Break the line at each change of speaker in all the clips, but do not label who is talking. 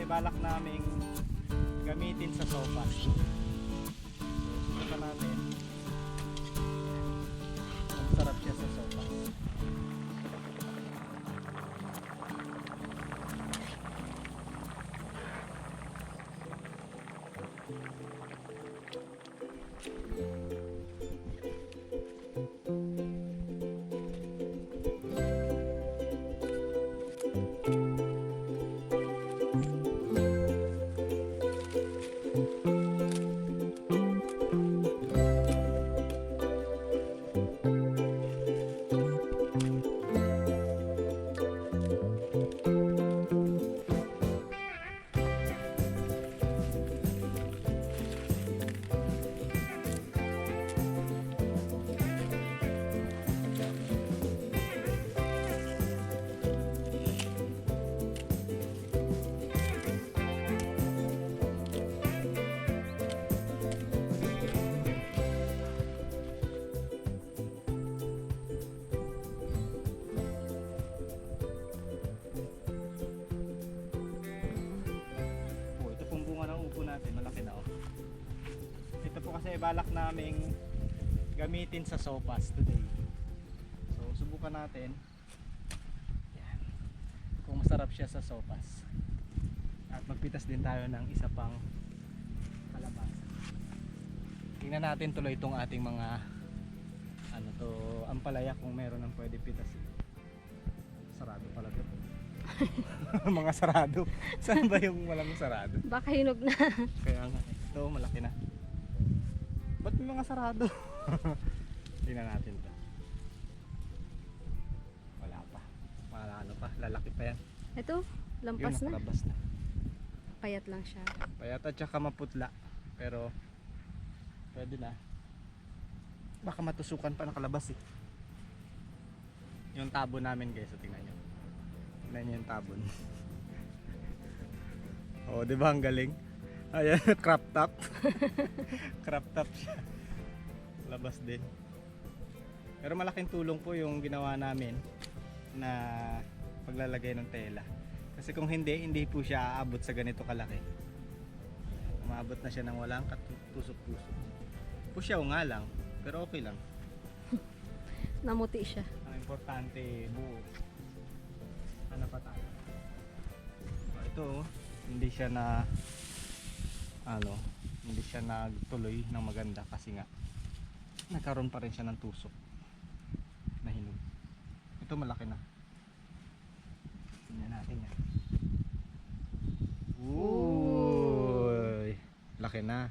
balak naming gamitin sa sopas. So, subukan natin. Masarap siya sa sopas. Natin malaki na oh. Ito po kasi balak naming gamitin sa sopas today. So subukan natin. Yan. Kung masarap siya sa sopas. At magpitas din tayo ng isa pang kalabasa. Tingnan natin tuloy itong ating mga ano to, ampalaya kung meron ng pwede pitasin. Sarado pala ito. Mga sarado. Saan ba yung walang sarado?
Baka hinog na.
Kaya nga, ito malaki na. Ba't may mga sarado? Tingnan natin to. Wala pa. Ano pa, lalaki pa yan.
Ito, lampas
yun,
na.
Labas na.
Payat lang siya.
Payat at saka maputla. Pero pwede na. Baka matusukan pa nakalabas eh. Yung tabo namin guys, so tingnan nyo. Tingnan nyo yung tabon. Oh, di ba ang galing? Ayan, crop top. Crop top siya. Labas din. Pero malaking tulong po yung ginawa namin na paglalagay ng tela. Kasi kung hindi po siya aabot sa ganito kalaki. Umabot na siya ng walang katusok-tusok. Pusyaw nga lang, pero okay lang.
Namuti siya.
Ang importante, buo. Ano pa tayo? Ito, hindi siya na hindi siya nagtuloy ng maganda kasi nga nagkaroon pa rin siya ng tusok na hinog. Ito malaki na. Tingnan natin yan. Uy, laki na.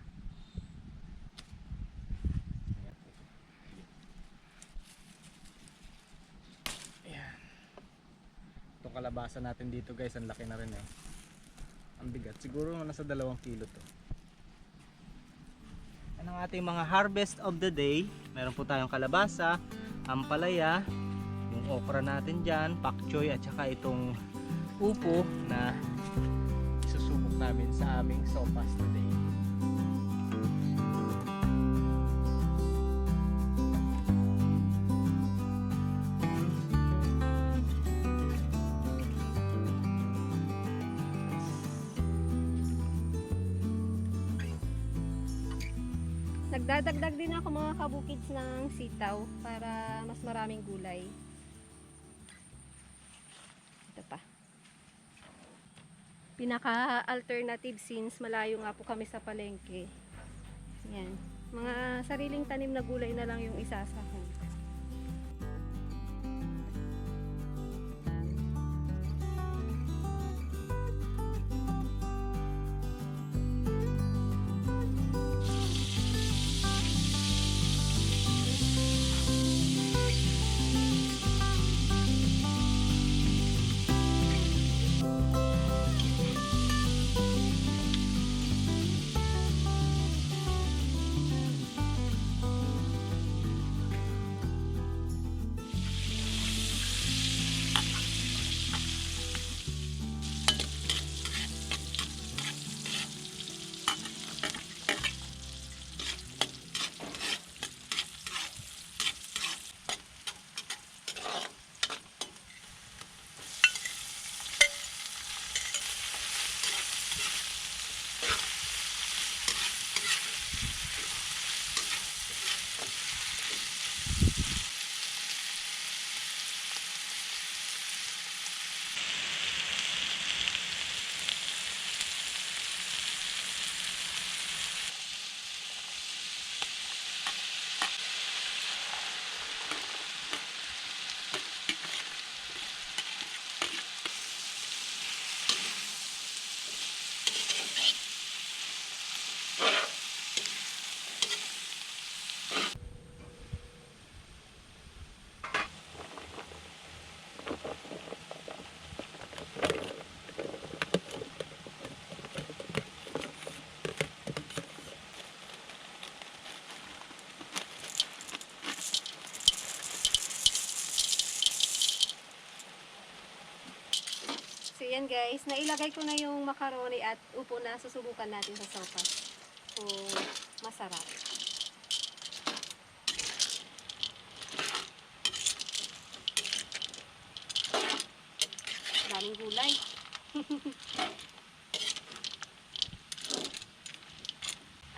Ayan. Itong kalabasa natin dito guys, ang laki na rin eh. Ang bigat, siguro nasa 2 kilo to. Yan ang ating mga harvest of the day. Meron po tayong kalabasa, ampalaya, yung okra natin dyan, pak choy, at saka itong upo na isusubok namin sa aming sopas today.
Nagdadagdag din ako mga kabukids ng sitaw para mas maraming gulay. Ito pa. Pinaka-alternative since malayo nga po kami sa palengke. Yan. Mga sariling tanim na gulay na lang yung isasahog. So yan guys, nailagay ko na yung macaroni at upo na susubukan natin sa sopas. Kung masarap. Daming gulay.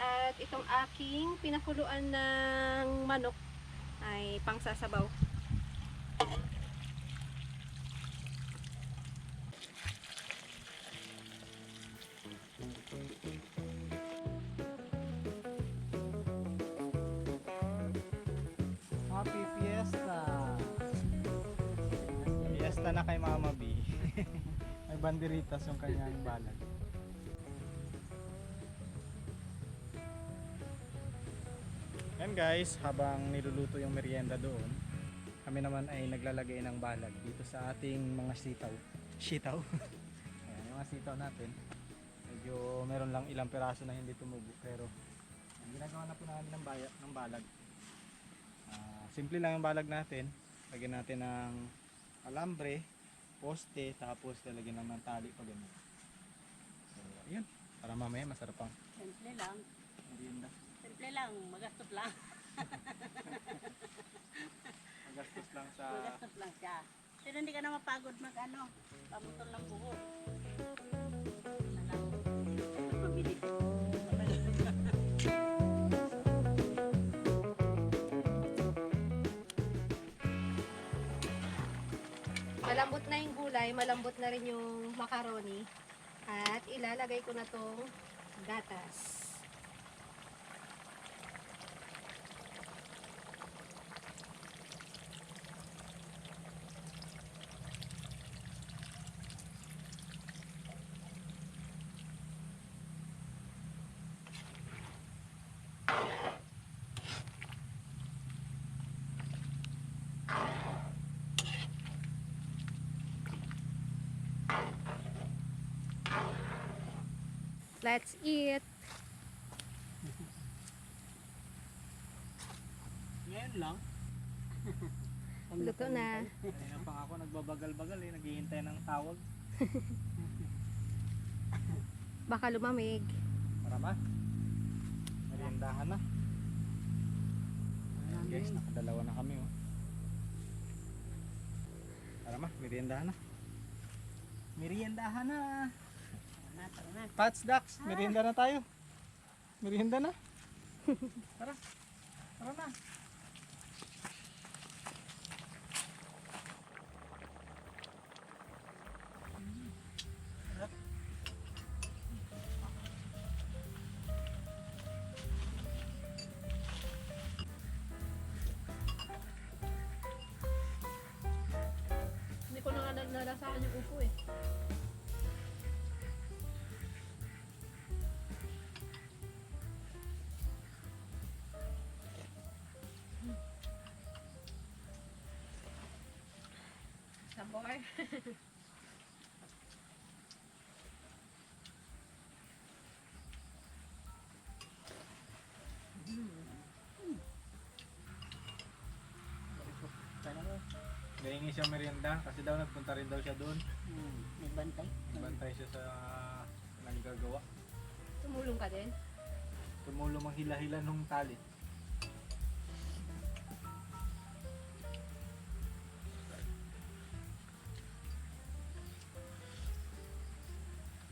At itong aking pinakuluan ng manok ay pangsasabaw.
Happy Fiesta! Fiesta na kay Mama B. May banderitas yung kanyang balag. Yan guys, habang niluluto yung merienda doon, kami naman ay naglalagay ng balag dito sa ating mga sitaw. Sitaw? Ayan, yung mga sitaw natin. Medyo meron lang ilang piraso na hindi tumubo, pero ang ginagawa na po namin ng balag. Simple lang ang balag natin. Lagyan natin ng alambre, poste, tapos lalagyan naman ng tali pa ganun. So, ayun. Para mamaya masarap ang
Simple lang.
merienda.
Simple lang. Magastos lang.
Magastos lang sa...
Magastos lang siya. Pero hindi ka na mapagod mag-ano. Pamutol ng buhok. Na lang. Pabili.
Malambot na yung gulay, malambot na rin yung macaroni. At ilalagay ko na tong gatas. Let's eat!
Ngayon lang.
Luto na.
Kanina pa ako nagbabagal-bagal eh. Naghihintay ng tawag.
Baka lumamig.
Para ma. Meriendahan na. Ayan guys, nakadalawa na kami oh. Para ma, meriendahan na. Meriendahan na.
Tara na.
Pats, Dax, merienda na tayo. Merienda na. Tara. Tara na.
Hindi ko na nga nalasahan yung upo eh. Sabor.
Gahingi siya merienda kasi daw nagpunta rin daw siya doon.
Nagbantay.
Nagbantay siya sa naggagawa.
Tumulong ka din?
Tumulong manghila-hila nung tali.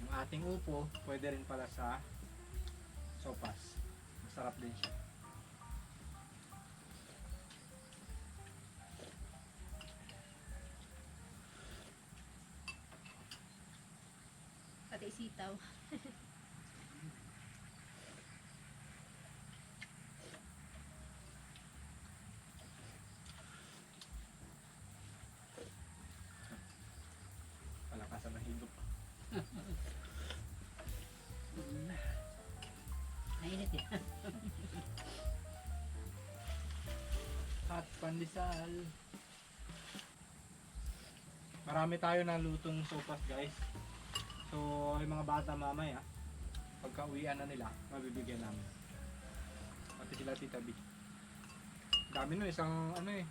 Yung ating upo, pwede rin pala sa sopas. Masarap din siya.
Pati sitaw.
Palakasan ng higop.
Mainit yan.
At pandesal. Marami tayo na lutong sopas guys. So yung mga bata mamaya, pagka uwian na nila, mabibigyan namin. Pati sila Tita B. Dami nun, isang ano eh.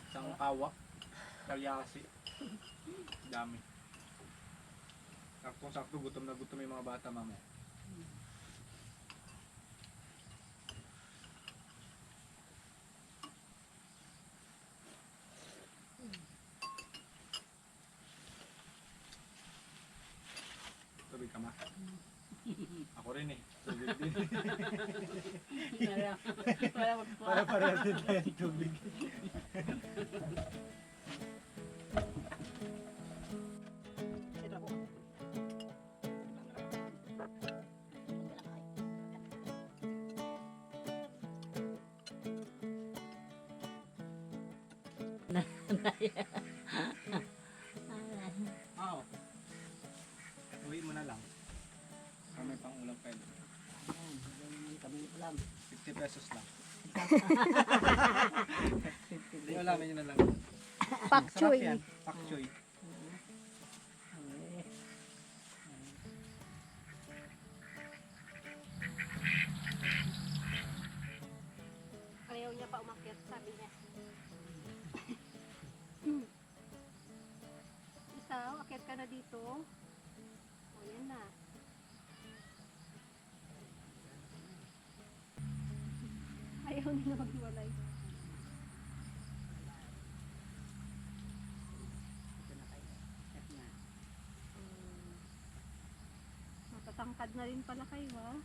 Isang kawa. Kalyasi. Dami. Saktong-sakto, gutom na gutom yung mga bata mamaya. Tubig ka ma? Ako rin eh. Tubig din. Para parehas din tayong tubig. Oo. Uwi mo na lang. Kung may pang ulam pwede. 50 pesos lang. Hindi, ulamin nyo na lang.
Pak
Sarap
choy.
yan. Pak choy.
Ayaw niya pa umakyat, sabi niya. Isaw, akyat ka na dito. O, yan na. Ayaw nila maghiwalay. Matatangkad na rin pala kayo, ha?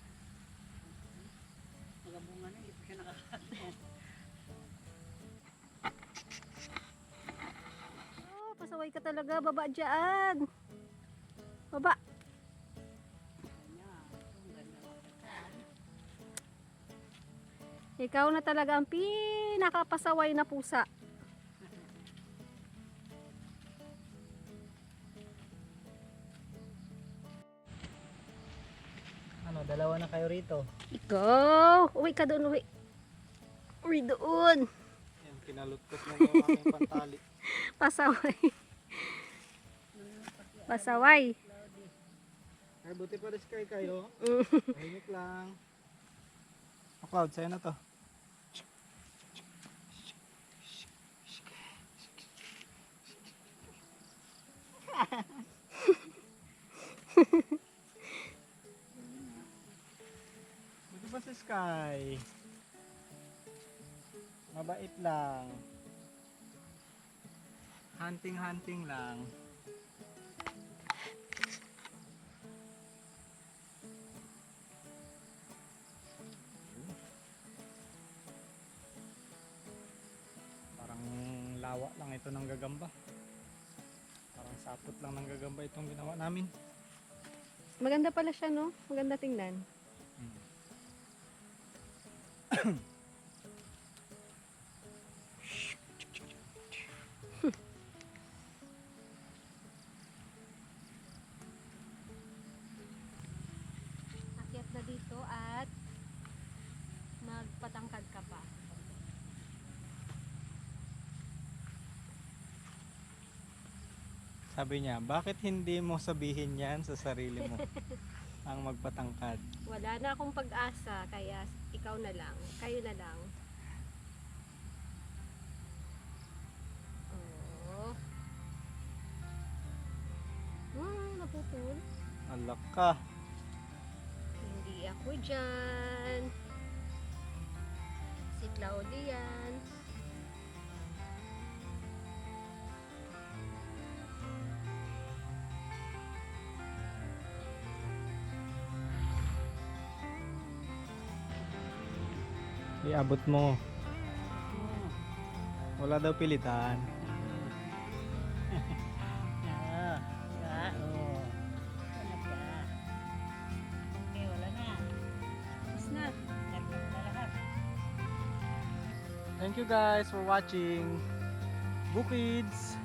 Magabunga na, hindi pa siya nakakain.
Oh, pasaway ka talaga. Baba dyan. Baba. Ikaw na talaga ang pinakapasaway na pusa.
Ano, dalawa na kayo rito.
Ikaw! Uwi ka doon, uwi. Uwi doon.
Yan, kinalutkot na yung aking pantali.
Pasaway. Pasaway.
Ay, buti pa rin kayo.
Mm.
Mahimik lang. O, Cloud, sa'yo na to. Buti pa si Sky. Mabait lang. Hunting lang. Parang lawa lang ito ng gagamba. Parang sapot lang ng gagamba itong ginawa namin.
Maganda pala siya, no? Maganda tingnan. Akyat na dito at magpatangkad ka pa.
Sabi niya, bakit hindi mo sabihin yan sa sarili mo? Ang magpatangkad.
Wala na akong pag-asa, kaya ikaw na lang. Kayo na lang. Oh. Naputol.
Alak ka.
Hindi ako dyan. Si Claudia yan.
Iabot mo. Wala daw pilitan.
Wala ka. Okay, wala na.
Tapos na.
Nagpapit na lahat.
Thank you guys for watching Bukids.